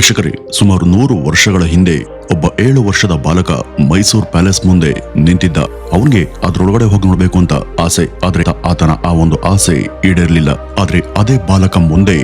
ವೀಕ್ಷಕರೇ, ಸುಮಾರು 100 ವರ್ಷಗಳ ಹಿಂದೆ ಒಬ್ಬ 7 ವರ್ಷದ ಬಾಲಕ ಮೈಸೂರು ಪ್ಯಾಲೇಸ್ ಮುಂದೆ ನಿಂತಿದ್ದ. ಅವನಿಗೆ ಅದ್ರೊಳಗಡೆ ಹೋಗಿ ನೋಡ್ಬೇಕು ಅಂತ ಆಸೆ. ಆದ್ರೆ ಆತನ ಆ ಒಂದು ಆಸೆ ಈಡೇರಲಿಲ್ಲ. ಆದ್ರೆ ಅದೇ ಬಾಲಕ ಮುಂದೆ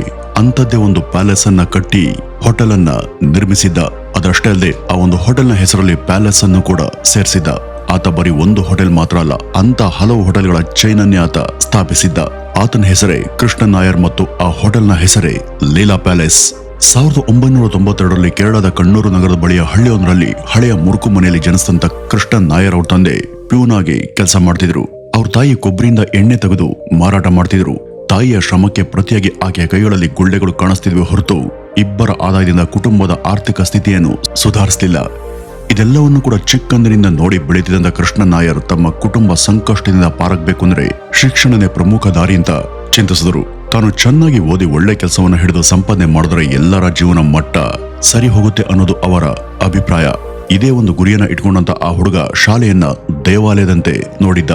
ಅಂತದ್ದೇ ಒಂದು ಪ್ಯಾಲೇಸ್ ಅನ್ನ ಕಟ್ಟಿ ಹೋಟೆಲ್ ಅನ್ನ ನಿರ್ಮಿಸಿದ್ದ. ಅದಷ್ಟೇ ಅಲ್ಲದೆ ಆ ಒಂದು ಹೋಟೆಲ್ನ ಹೆಸರಲ್ಲಿ ಪ್ಯಾಲೇಸ್ ಅನ್ನು ಕೂಡ ಸೇರಿಸಿದ್ದ. ಆತ ಬರೀ ಒಂದು ಹೋಟೆಲ್ ಮಾತ್ರ ಅಲ್ಲ, ಅಂತ ಹಲವು ಹೋಟೆಲ್ಗಳ ಚೈನ್ ಅನ್ನೇ ಆತ ಸ್ಥಾಪಿಸಿದ್ದ. ಆತನ ಹೆಸರೇ ಕೃಷ್ಣನ್ ನಾಯರ್ ಮತ್ತು ಆ ಹೋಟೆಲ್ನ ಹೆಸರೇ ಲೀಲಾ ಪ್ಯಾಲೇಸ್. 1992ರಲ್ಲಿ ಕೇರಳದ ಕಣ್ಣೂರು ನಗರದ ಬಳಿಯ ಹಳ್ಳಿಯೊಂದರಲ್ಲಿ ಹಳೆಯ ಮುರುಕು ಮನೆಯಲ್ಲಿ ಜನಿಸಿದಂತ ಕೃಷ್ಣನ್ ನಾಯರ್ ಅವ್ರ ತಂದೆ ಪ್ಯೂನ್ ಆಗಿ ಕೆಲಸ ಮಾಡ್ತಿದ್ರು. ಅವ್ರ ತಾಯಿ ಕೊಬ್ಬರಿಯಿಂದ ಎಣ್ಣೆ ತೆಗೆದು ಮಾರಾಟ ಮಾಡ್ತಿದ್ರು. ತಾಯಿಯ ಶ್ರಮಕ್ಕೆ ಪ್ರತಿಯಾಗಿ ಆಕೆಯ ಕೈಗಳಲ್ಲಿ ಗುಳ್ಳೆಗಳು ಕಾಣಿಸ್ತಿದ್ವಿ ಹೊರತು ಇಬ್ಬರ ಆದಾಯದಿಂದ ಕುಟುಂಬದ ಆರ್ಥಿಕ ಸ್ಥಿತಿಯನ್ನು ಸುಧಾರಿಸಲಿಲ್ಲ. ಇದೆಲ್ಲವನ್ನು ಕೂಡ ಚಿಕ್ಕಂದಿನಿಂದ ನೋಡಿ ಬೆಳೀತಿದ್ದ ಕೃಷ್ಣನ್ ನಾಯರ್ ತಮ್ಮ ಕುಟುಂಬ ಸಂಕಷ್ಟದಿಂದ ಪಾರಾಗಬೇಕು ಅಂದ್ರೆ ಶಿಕ್ಷಣನೇ ಪ್ರಮುಖ ದಾರಿ ಅಂತ ಚಿಂತಿಸಿದರು. ತಾನು ಚೆನ್ನಾಗಿ ಓದಿ ಒಳ್ಳೆ ಕೆಲಸವನ್ನು ಹಿಡಿದು ಸಂಪಾದನೆ ಮಾಡಿದ್ರೆ ಎಲ್ಲರ ಜೀವನ ಮಟ್ಟ ಸರಿ ಹೋಗುತ್ತೆ ಅನ್ನೋದು ಅವರ ಅಭಿಪ್ರಾಯ. ಇದೇ ಒಂದು ಗುರಿಯನ್ನ ಇಟ್ಕೊಂಡಂತ ಆ ಹುಡುಗ ಶಾಲೆಯನ್ನ ದೇವಾಲಯದಂತೆ ನೋಡಿದ್ದ.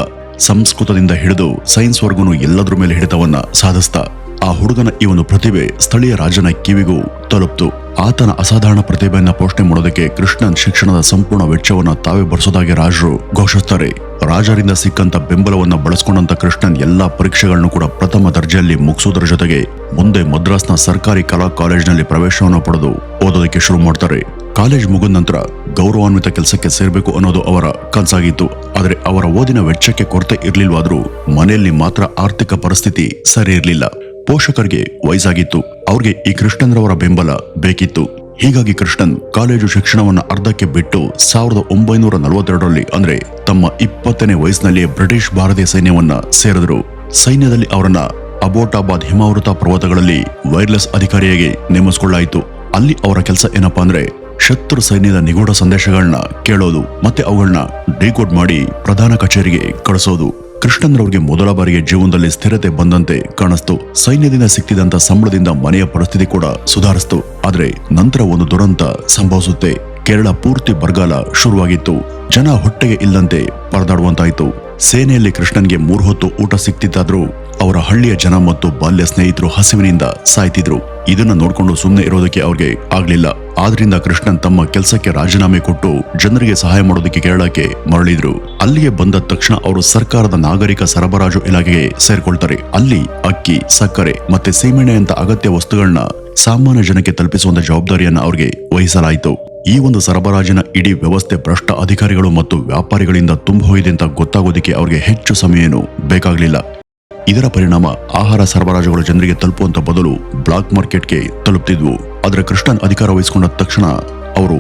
ಸಂಸ್ಕೃತದಿಂದ ಹಿಡಿದು ಸೈನ್ಸ್ ವರ್ಗೂನು ಎಲ್ಲದ್ರ ಮೇಲೆ ಹಿಡಿತವನ್ನ ಸಾಧಿಸ್ತ. ಆ ಹುಡುಗನ ಈ ಒಂದು ಪ್ರತಿಭೆ ಸ್ಥಳೀಯ ರಾಜನ ಕಿವಿಗೂ ತಲುಪ್ತು. ಆತನ ಅಸಾಧಾರಣ ಪ್ರತಿಭೆಯನ್ನ ಪೋಷಣೆ ಮಾಡೋದಕ್ಕೆ ಕೃಷ್ಣನ್ ಶಿಕ್ಷಣದ ಸಂಪೂರ್ಣ ವೆಚ್ಚವನ್ನ ತಾವೇ ಭರಿಸೋದಾಗಿ ರಾಜರು ಘೋಷಿಸ್ತಾರೆ. ರಾಜರಿಂದ ಸಿಕ್ಕಂತ ಬೆಂಬಲವನ್ನ ಬಳಸ್ಕೊಂಡಂತ ಕೃಷ್ಣನ್ ಎಲ್ಲಾ ಪರೀಕ್ಷೆಗಳನ್ನು ಕೂಡ ಪ್ರಥಮ ದರ್ಜೆಯಲ್ಲಿ ಮುಗಿಸೋದ್ರ ಜೊತೆಗೆ ಮುಂದೆ ಮದ್ರಾಸ್ನ ಸರ್ಕಾರಿ ಕಲಾ ಕಾಲೇಜ್ನಲ್ಲಿ ಪ್ರವೇಶವನ್ನು ಪಡೆದು ಓದೋದಕ್ಕೆ ಶುರು ಮಾಡ್ತಾರೆ. ಕಾಲೇಜ್ ಮುಗಿದ ನಂತರ ಗೌರವಾನ್ವಿತ ಕೆಲಸಕ್ಕೆ ಸೇರ್ಬೇಕು ಅನ್ನೋದು ಅವರ ಕನಸಾಗಿತ್ತು. ಆದ್ರೆ ಅವರ ಓದಿನ ವೆಚ್ಚಕ್ಕೆ ಕೊರತೆ ಇರ್ಲಿಲ್ವಾದ್ರೂ ಮನೆಯಲ್ಲಿ ಮಾತ್ರ ಆರ್ಥಿಕ ಪರಿಸ್ಥಿತಿ ಸರಿ ಇರ್ಲಿಲ್ಲ. ಪೋಷಕರಿಗೆ ವಯಸ್ಸಾಗಿತ್ತು. ಅವ್ರಿಗೆ ಈ ಕೃಷ್ಣನ್ರವರ ಬೆಂಬಲ ಬೇಕಿತ್ತು. ಹೀಗಾಗಿ ಕೃಷ್ಣನ್ ಕಾಲೇಜು ಶಿಕ್ಷಣವನ್ನ ಅರ್ಧಕ್ಕೆ ಬಿಟ್ಟು 1942ರಲ್ಲಿ ಅಂದ್ರೆ ತಮ್ಮ 20ನೇ ವಯಸ್ಸಿನಲ್ಲಿಯೇ ಬ್ರಿಟಿಷ್ ಭಾರತೀಯ ಸೈನ್ಯವನ್ನ ಸೇರಿದ್ರು. ಸೈನ್ಯದಲ್ಲಿ ಅವರನ್ನ ಅಬೋಟಾಬಾದ್ ಹಿಮಾವೃತ ಪರ್ವತಗಳಲ್ಲಿ ವೈರ್ಲೆಸ್ ಅಧಿಕಾರಿಯಾಗಿ ನೇಮಿಸಿಕೊಳ್ಳಾಯಿತು. ಅಲ್ಲಿ ಅವರ ಕೆಲಸ ಏನಪ್ಪಾ ಅಂದ್ರೆ ಶತ್ರು ಸೈನ್ಯದ ನಿಗೂಢ ಸಂದೇಶಗಳನ್ನ ಕೇಳೋದು ಮತ್ತೆ ಅವುಗಳನ್ನ ಡಿಕೋಡ್ ಮಾಡಿ ಪ್ರಧಾನ ಕಚೇರಿಗೆ ಕಳಿಸೋದು. ಕೃಷ್ಣನ್ರವ್ರಿಗೆ ಮೊದಲ ಬಾರಿಗೆ ಜೀವನದಲ್ಲಿ ಸ್ಥಿರತೆ ಬಂದಂತೆ ಕಾಣಿಸ್ತು. ಸೈನ್ಯದಿಂದ ಸಿಕ್ತಿದಂತ ಸಂಬಳದಿಂದ ಮನೆಯ ಪರಿಸ್ಥಿತಿ ಕೂಡ ಸುಧಾರಿಸ್ತು. ಆದ್ರೆ ನಂತರ ಒಂದು ದುರಂತ ಸಂಭವಿಸುತ್ತೆ. ಕೇರಳ ಪೂರ್ತಿ ಬರಗಾಲ ಶುರುವಾಗಿತ್ತು. ಜನ ಹೊಟ್ಟೆಗೆ ಇಲ್ಲಂತೆ ಪರದಾಡುವಂತಾಯ್ತು. ಸೇನೆಯಲ್ಲಿ ಕೃಷ್ಣನ್ಗೆ 3 ಹೊತ್ತು ಊಟ ಸಿಕ್ತಿತ್ತಾದ್ರೂ ಅವರ ಹಳ್ಳಿಯ ಜನ ಮತ್ತು ಬಾಲ್ಯ ಸ್ನೇಹಿತರು ಹಸಿವಿನಿಂದ ಸಾಯ್ತಿದ್ರು. ಇದನ್ನ ನೋಡ್ಕೊಂಡು ಸುಮ್ಮನೆ ಇರೋದಕ್ಕೆ ಅವ್ರಿಗೆ ಆಗ್ಲಿಲ್ಲ. ಆದ್ರಿಂದ ಕೃಷ್ಣನ್ ತಮ್ಮ ಕೆಲಸಕ್ಕೆ ರಾಜೀನಾಮೆ ಕೊಟ್ಟು ಜನರಿಗೆ ಸಹಾಯ ಮಾಡೋದಕ್ಕೆ ಕೇರಳಕ್ಕೆ ಮರಳಿದ್ರು. ಅಲ್ಲಿಗೆ ಬಂದ ತಕ್ಷಣ ಅವರು ಸರ್ಕಾರದ ನಾಗರಿಕ ಸರಬರಾಜು ಇಲಾಖೆಗೆ ಸೇರ್ಕೊಳ್ತಾರೆ. ಅಲ್ಲಿ ಅಕ್ಕಿ, ಸಕ್ಕರೆ ಮತ್ತೆ ಸೀಮೆಣ್ಣೆ ಅಂತ ಅಗತ್ಯ ವಸ್ತುಗಳನ್ನ ಸಾಮಾನ್ಯ ಜನಕ್ಕೆ ತಲುಪಿಸುವಂತ ಜವಾಬ್ದಾರಿಯನ್ನ ಅವ್ರಿಗೆ ವಹಿಸಲಾಯಿತು. ಈ ಒಂದು ಸರಬರಾಜಿನ ಇಡೀ ವ್ಯವಸ್ಥೆ ಭ್ರಷ್ಟ ಅಧಿಕಾರಿಗಳು ಮತ್ತು ವ್ಯಾಪಾರಿಗಳಿಂದ ತುಂಬ ಹೋಗಿದೆ ಅಂತ ಗೊತ್ತಾಗೋದಕ್ಕೆ ಅವ್ರಿಗೆ ಹೆಚ್ಚು ಸಮಯ ಏನು ಬೇಕಾಗ್ಲಿಲ್ಲ. ಇದರ ಪರಿಣಾಮ ಆಹಾರ ಸರಬರಾಜುಗಳು ಜನರಿಗೆ ತಲುಪುವಂತ ಬದಲು ಬ್ಲಾಕ್ ಮಾರ್ಕೆಟ್ಗೆ ತಲುಪ್ತಿದ್ವು. ಆದ್ರೆ ಕೃಷ್ಣನ್ ಅಧಿಕಾರ ವಹಿಸಿಕೊಂಡ ತಕ್ಷಣ ಅವರು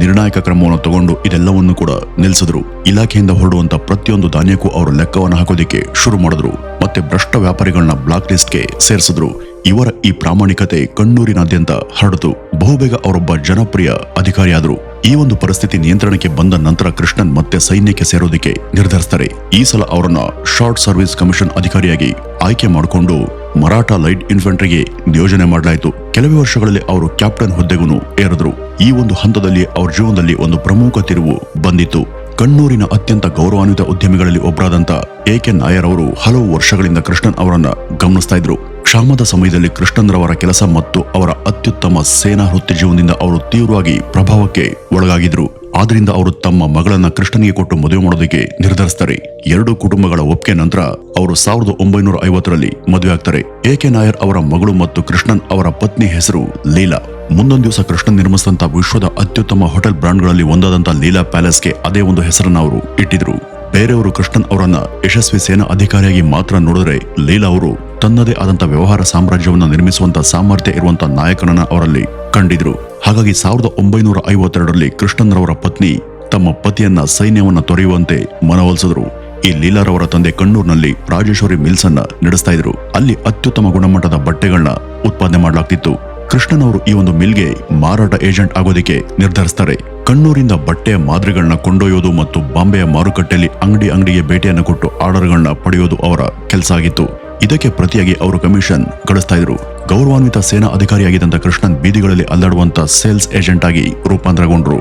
ನಿರ್ಣಾಯಕ ಕ್ರಮವನ್ನು ತಗೊಂಡು ಇದೆಲ್ಲವನ್ನು ಕೂಡ ನಿಲ್ಲಿಸಿದ್ರು. ಇಲಾಖೆಯಿಂದ ಹೊರಡುವಂತ ಪ್ರತಿಯೊಂದು ಧಾನ್ಯಕ್ಕೂ ಅವರು ಲೆಕ್ಕವನ್ನು ಹಾಕೋದಿಕ್ಕೆ ಶುರು ಮಾಡಿದ್ರು. ಮತ್ತೆ ಭ್ರಷ್ಟ ವ್ಯಾಪಾರಿಗಳನ್ನ ಬ್ಲಾಕ್ ಲಿಸ್ಟ್ಗೆ ಸೇರಿಸಿದ್ರು. ಇವರ ಈ ಪ್ರಾಮಾಣಿಕತೆ ಕಣ್ಣೂರಿನಾದ್ಯಂತ ಹರಡಿತು. ಬಹುಬೇಗ ಅವರೊಬ್ಬ ಜನಪ್ರಿಯ ಅಧಿಕಾರಿಯಾದರು. ಈ ಒಂದು ಪರಿಸ್ಥಿತಿ ನಿಯಂತ್ರಣಕ್ಕೆ ಬಂದ ನಂತರ ಕೃಷ್ಣನ್ ಮತ್ತೆ ಸೈನ್ಯಕ್ಕೆ ಸೇರೋದಕ್ಕೆ ನಿರ್ಧರಿಸ್ತಾರೆ. ಈ ಸಲ ಅವರನ್ನ ಶಾರ್ಟ್ ಸರ್ವಿಸ್ ಕಮಿಷನ್ ಅಧಿಕಾರಿಯಾಗಿ ಆಯ್ಕೆ ಮಾಡಿಕೊಂಡು ಮರಾಠ ಲೈಟ್ ಇನ್ಫೆಂಟ್ರಿಗೆ ನಿಯೋಜನೆ ಮಾಡಲಾಯಿತು. ಕೆಲವೇ ವರ್ಷಗಳಲ್ಲಿ ಅವರು ಕ್ಯಾಪ್ಟನ್ ಹುದ್ದೆಗೂ ಏರಿದ್ರು. ಈ ಒಂದು ಹಂತದಲ್ಲಿ ಅವರ ಜೀವನದಲ್ಲಿ ಒಂದು ಪ್ರಮುಖ ತಿರುವು ಬಂದಿತ್ತು. ಕಣ್ಣೂರಿನ ಅತ್ಯಂತ ಗೌರವಾನ್ವಿತ ಉದ್ಯಮಿಗಳಲ್ಲಿ ಒಬ್ಬರಾದಂತ ಎ.ಕೆ. ನಾಯರ್ ಅವರು ಹಲವು ವರ್ಷಗಳಿಂದ ಕೃಷ್ಣನ್ ಅವರನ್ನ ಗಮನಿಸ್ತಾ ಇದ್ರು. ಕ್ಷಾಮದ ಸಮಯದಲ್ಲಿ ಕೃಷ್ಣನ್ರವರ ಕೆಲಸ ಮತ್ತು ಅವರ ಅತ್ಯುತ್ತಮ ಸೇನಾ ವೃತ್ತಿ ಜೀವನದಿಂದ ಅವರು ತೀವ್ರವಾಗಿ ಪ್ರಭಾವಕ್ಕೆ ಒಳಗಾಗಿದ್ರು. ಆದ್ರಿಂದ ಅವರು ತಮ್ಮ ಮಗಳನ್ನ ಕೃಷ್ಣನಿಗೆ ಕೊಟ್ಟು ಮದುವೆ ಮಾಡೋದಕ್ಕೆ ನಿರ್ಧರಿಸ್ತಾರೆ. 2 ಕುಟುಂಬಗಳ ಒಪ್ಪಿಗೆ ನಂತರ ಅವರು 1950ರಲ್ಲಿ ಮದುವೆ ಆಗ್ತಾರೆ. ಎ.ಕೆ. ನಾಯರ್ ಅವರ ಮಗಳು ಮತ್ತು ಕೃಷ್ಣನ್ ಅವರ ಪತ್ನಿ ಹೆಸರು ಲೀಲಾ. ಮುಂದೊಂದು ದಿವಸ ಕೃಷ್ಣನ್ ನಿರ್ಮಿಸಿದಂತ ವಿಶ್ವದ ಅತ್ಯುತ್ತಮ ಹೋಟೆಲ್ ಬ್ರಾಂಡ್ಗಳಲ್ಲಿ ಒಂದಾದಂತ ಲೀಲಾ ಪ್ಯಾಲೇಸ್ಗೆ ಅದೇ ಒಂದು ಹೆಸರನ್ನ ಅವರು ಇಟ್ಟಿದ್ರು. ಬೇರೆಯವರು ಕೃಷ್ಣನ್ ಅವರನ್ನ ಯಶಸ್ವಿ ಸೇನಾ ಅಧಿಕಾರಿಯಾಗಿ ಮಾತ್ರ ನೋಡಿದ್ರೆ ಲೀಲಾ ಅವರು ತನ್ನದೇ ಆದಂತ ವ್ಯವಹಾರ ಸಾಮ್ರಾಜ್ಯವನ್ನ ನಿರ್ಮಿಸುವಂತ ಸಾಮರ್ಥ್ಯ ಇರುವಂತ ನಾಯಕನನ್ನ ಅವರಲ್ಲಿ ಕಂಡಿದ್ರು. ಹಾಗಾಗಿ 1952ರಲ್ಲಿ ಕೃಷ್ಣನ್ರವರ ಪತ್ನಿ ತಮ್ಮ ಪತಿಯನ್ನ ಸೈನ್ಯವನ್ನ ತೊರೆಯುವಂತೆ ಮನವೊಲಿಸಿದ್ರು. ಈ ಲೀಲಾರವರ ತಂದೆ ಕಣ್ಣೂರಿನಲ್ಲಿ ರಾಜೇಶ್ವರಿ ಮಿಲ್ಸ್ ಅನ್ನ ನಡೆಸ್ತಾ ಇದ್ರು. ಅಲ್ಲಿ ಅತ್ಯುತ್ತಮ ಗುಣಮಟ್ಟದ ಬಟ್ಟೆಗಳನ್ನ ಉತ್ಪಾದನೆ ಮಾಡಲಾಗ್ತಿತ್ತು. ಕೃಷ್ಣನ್ ಅವರು ಈ ಒಂದು ಮಿಲ್ಗೆ ಮಾರಾಟ ಏಜೆಂಟ್ ಆಗೋದಕ್ಕೆ ನಿರ್ಧರಿಸ್ತಾರೆ. ಕಣ್ಣೂರಿಂದ ಬಟ್ಟೆಯ ಮಾದರಿಗಳನ್ನ ಕೊಂಡೊಯ್ಯೋದು ಮತ್ತು ಬಾಂಬೆಯ ಮಾರುಕಟ್ಟೆಯಲ್ಲಿ ಅಂಗಡಿಗೆ ಭೇಟಿಯನ್ನು ಕೊಟ್ಟು ಆರ್ಡರ್ಗಳನ್ನ ಪಡೆಯೋದು ಅವರ ಕೆಲಸ ಆಗಿತ್ತು. ಇದಕ್ಕೆ ಪ್ರತಿಯಾಗಿ ಅವರು ಕಮಿಷನ್ ಗಳಿಸ್ತಾ ಇದ್ರು. ಗೌರವಾನ್ವಿತ ಸೇನಾ ಅಧಿಕಾರಿಯಾಗಿದ್ದಂತ ಕೃಷ್ಣನ್ ಬೀದಿಗಳಲ್ಲಿ ಅಲ್ಲಾಡುವಂತ ಸೇಲ್ಸ್ ಏಜೆಂಟ್ ಆಗಿ ರೂಪಾಂತರಗೊಂಡ್ರು.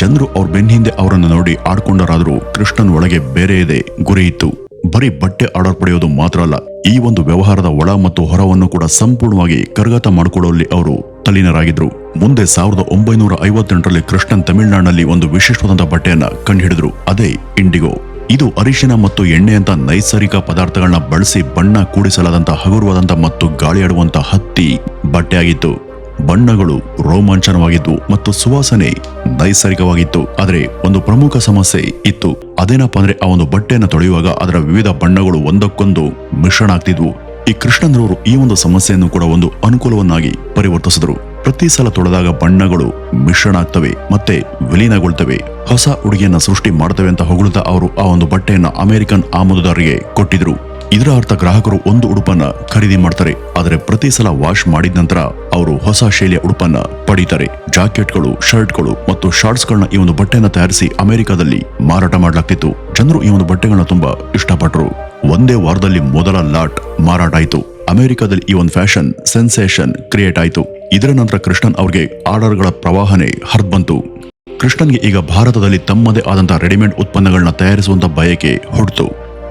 ಜನರು ಅವ್ರ ಬೆನ್ನಿಂದೆ ಅವರನ್ನು ನೋಡಿ ಆಡ್ಕೊಂಡರಾದ್ರೂ ಕೃಷ್ಣನ್ ಒಳಗೆ ಬೇರೆ ಇದೆ ಗುರಿ ಇತ್ತು. ಬರೀ ಬಟ್ಟೆ ಆರ್ಡರ್ ಪಡೆಯೋದು ಮಾತ್ರ ಅಲ್ಲ, ಈ ಒಂದು ವ್ಯವಹಾರದ ಒಳ ಮತ್ತು ಹೊರವನ್ನು ಕೂಡ ಸಂಪೂರ್ಣವಾಗಿ ಕರಗತ ಮಾಡಿಕೊಳ್ಳುವಲ್ಲಿ ಅವರು ತಲ್ಲೀನರಾಗಿದ್ರು. ಮುಂದೆ 1958ರಲ್ಲಿ ಕೃಷ್ಣನ್ ತಮಿಳುನಾಡಿನಲ್ಲಿ ಒಂದು ವಿಶಿಷ್ಟವಾದಂತಹ ಬಟ್ಟೆಯನ್ನ ಕಂಡುಹಿಡಿದ್ರು. ಅದೇ ಇಂಡಿಗೋ. ಇದು ಅರಿಶಿನ ಮತ್ತು ಎಣ್ಣೆಯಂತ ನೈಸರ್ಗಿಕ ಪದಾರ್ಥಗಳನ್ನ ಬಳಸಿ ಬಣ್ಣ ಕೂಡಿಸಲಾದಂತ ಹಗುರವಾದಂತ ಮತ್ತು ಗಾಳಿಯಾಡುವಂತ ಹತ್ತಿ ಬಟ್ಟೆಯಾಗಿತ್ತು. ಬಣ್ಣಗಳು ರೋಮಾಂಚನವಾಗಿದ್ದು ಮತ್ತು ಸುವಾಸನೆ ನೈಸರ್ಗಿಕವಾಗಿತ್ತು. ಆದರೆ ಒಂದು ಪ್ರಮುಖ ಸಮಸ್ಯೆ ಇತ್ತು. ಅದೇನಪ್ಪ ಅಂದ್ರೆ ಆ ಒಂದು ಬಟ್ಟೆಯನ್ನು ತೊಳೆಯುವಾಗ ಅದರ ವಿವಿಧ ಬಣ್ಣಗಳು ಒಂದಕ್ಕೊಂದು ಮಿಶ್ರಣ ಆಗ್ತಿದ್ವು. ಈ ಕೃಷ್ಣನ್ರವರು ಈ ಒಂದು ಸಮಸ್ಯೆಯನ್ನು ಕೂಡ ಒಂದು ಅನುಕೂಲವನ್ನಾಗಿ ಪರಿವರ್ತಿಸಿದ್ರು. ಪ್ರತಿ ಸಲ ತೊಳೆದಾಗ ಬಣ್ಣಗಳು ಮಿಶ್ರಣ ಆಗ್ತವೆ ಮತ್ತೆ ವಿಲೀನಗೊಳ್ತವೆ, ಹೊಸ ಉಡುಗೆಯನ್ನ ಸೃಷ್ಟಿ ಮಾಡ್ತವೆ ಅಂತ ಹೊಗಳುತ್ತಾ ಅವರು ಆ ಒಂದು ಬಟ್ಟೆಯನ್ನ ಅಮೆರಿಕನ್ ಆಮದುದಾರರಿಗೆ ಕೊಟ್ಟಿದ್ರು. ಇದರ ಅರ್ಥ ಗ್ರಾಹಕರು ಒಂದು ಉಡುಪನ್ನ ಖರೀದಿ ಮಾಡ್ತಾರೆ, ಆದರೆ ಪ್ರತಿ ಸಲ ವಾಶ್ ಮಾಡಿದ ನಂತರ ಅವರು ಹೊಸ ಶೈಲಿಯ ಉಡುಪನ್ನ ಪಡೀತಾರೆ. ಜಾಕೆಟ್ಗಳು, ಶರ್ಟ್ಗಳು ಮತ್ತು ಶಾರ್ಟ್ಸ್ಗಳನ್ನ ಈ ಒಂದು ಬಟ್ಟೆಯನ್ನ ತಯಾರಿಸಿ ಅಮೆರಿಕದಲ್ಲಿ ಮಾರಾಟ ಮಾಡಲಾಗ್ತಿತ್ತು. ಜನರು ಈ ಒಂದು ಬಟ್ಟೆಗಳನ್ನ ತುಂಬಾ ಇಷ್ಟಪಟ್ಟರು. ಒಂದೇ ವಾರದಲ್ಲಿ ಮೊದಲ ಲಾಟ್ ಮಾರಾಟ ಆಯಿತು. ಅಮೆರಿಕದಲ್ಲಿ ಈ ಒಂದು ಫ್ಯಾಷನ್ ಸೆನ್ಸೇಷನ್ ಕ್ರಿಯೇಟ್ ಆಯಿತು. ಇದರ ನಂತರ ಕೃಷ್ಣನ್ ಅವ್ರಿಗೆ ಆರ್ಡರ್ಗಳ ಪ್ರವಾಹನೆ ಹರಿದ್ಬಂತು. ಕೃಷ್ಣನ್ಗೆ ಈಗ ಭಾರತದಲ್ಲಿ ತಮ್ಮದೇ ಆದಂತಹ ರೆಡಿಮೇಡ್ ಉತ್ಪನ್ನಗಳನ್ನ ತಯಾರಿಸುವಂತ ಬಯಕೆ ಹುಟ್ಟಿತು.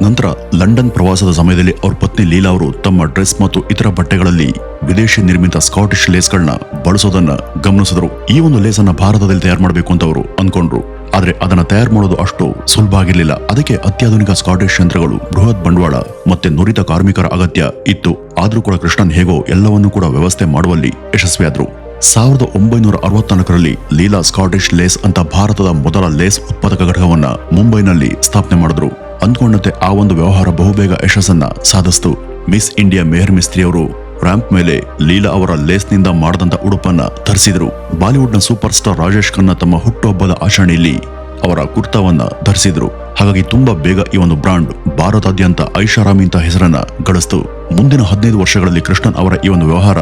ನಂತರ ಲಂಡನ್ ಪ್ರವಾಸದ ಸಮಯದಲ್ಲಿ ಅವ್ರ ಪತ್ನಿ ಲೀಲಾ ಅವರು ತಮ್ಮ ಡ್ರೆಸ್ ಮತ್ತು ಇತರ ಬಟ್ಟೆಗಳಲ್ಲಿ ವಿದೇಶಿ ನಿರ್ಮಿತ ಸ್ಕಾಟಿಷ್ ಲೇಸ್ಗಳನ್ನ ಬಳಸೋದನ್ನ ಗಮನಿಸಿದ್ರು. ಈ ಒಂದು ಲೇಸನ್ನ ಭಾರತದಲ್ಲಿ ತಯಾರು ಮಾಡಬೇಕು ಅಂತ ಅವರು ಅನ್ಕೊಂಡ್ರು. ಆದ್ರೆ ಅದನ್ನ ತಯಾರು ಮಾಡೋದು ಅಷ್ಟು ಸುಲಭ ಆಗಿರ್ಲಿಲ್ಲ. ಅದಕ್ಕೆ ಅತ್ಯಾಧುನಿಕ ಸ್ಕಾಟಿಷ್ ಯಂತ್ರಗಳು, ಬೃಹತ್ ಬಂಡವಾಳ ಮತ್ತೆ ನುರಿತ ಕಾರ್ಮಿಕರ ಅಗತ್ಯ ಇತ್ತು. ಆದ್ರೂ ಕೂಡ ಕೃಷ್ಣನ್ ಹೇಗೋ ಎಲ್ಲವನ್ನೂ ಕೂಡ ವ್ಯವಸ್ಥೆ ಮಾಡುವಲ್ಲಿ ಯಶಸ್ವಿಯಾದ್ರು. 1964ರಲ್ಲಿ ಲೀಲಾ ಸ್ಕಾಟಿಷ್ ಲೇಸ್ ಅಂತ ಭಾರತದ ಮೊದಲ ಲೇಸ್ ಉತ್ಪಾದಕ ಘಟಕವನ್ನ ಮುಂಬೈನಲ್ಲಿ ಸ್ಥಾಪನೆ ಮಾಡಿದ್ರು. ಅಂದ್ಕೊಂಡಂತೆ ಆ ಒಂದು ವ್ಯವಹಾರ ಬಹುಬೇಗ ಯಶಸ್ಸನ್ನ ಸಾಧಿಸಿತು. ಮಿಸ್ ಇಂಡಿಯಾ ಮೇಹರ್ ಮಿಸ್ತ್ರಿ ಅವರು ರ್ಯಾಂಪ್ ಮೇಲೆ ಲೀಲಾ ಅವರ ಲೇಸ್ನಿಂದ ಮಾಡದಂತ ಉಡುಪನ್ನ ಧರಿಸಿದ್ರು. ಬಾಲಿವುಡ್ನ ಸೂಪರ್ ಸ್ಟಾರ್ ರಾಜೇಶ್ ಖನ್ನಾ ತಮ್ಮ ಹುಟ್ಟುಹಬ್ಬದ ಆಚರಣೆಯಲ್ಲಿ ಅವರ ಕುರ್ತಾವನ್ನ ಧರಿಸಿದ್ರು. ಹಾಗಾಗಿ ತುಂಬಾ ಬೇಗ ಈ ಒಂದು ಬ್ರಾಂಡ್ ಭಾರತಾದ್ಯಂತ ಐಷಾರಾಮಿ ಅಂತ ಹೆಸರನ್ನ ಗಳಿಸಿತು. ಮುಂದಿನ 15 ವರ್ಷಗಳಲ್ಲಿ ಕೃಷ್ಣನ್ ಅವರ ಈ ಒಂದು ವ್ಯವಹಾರ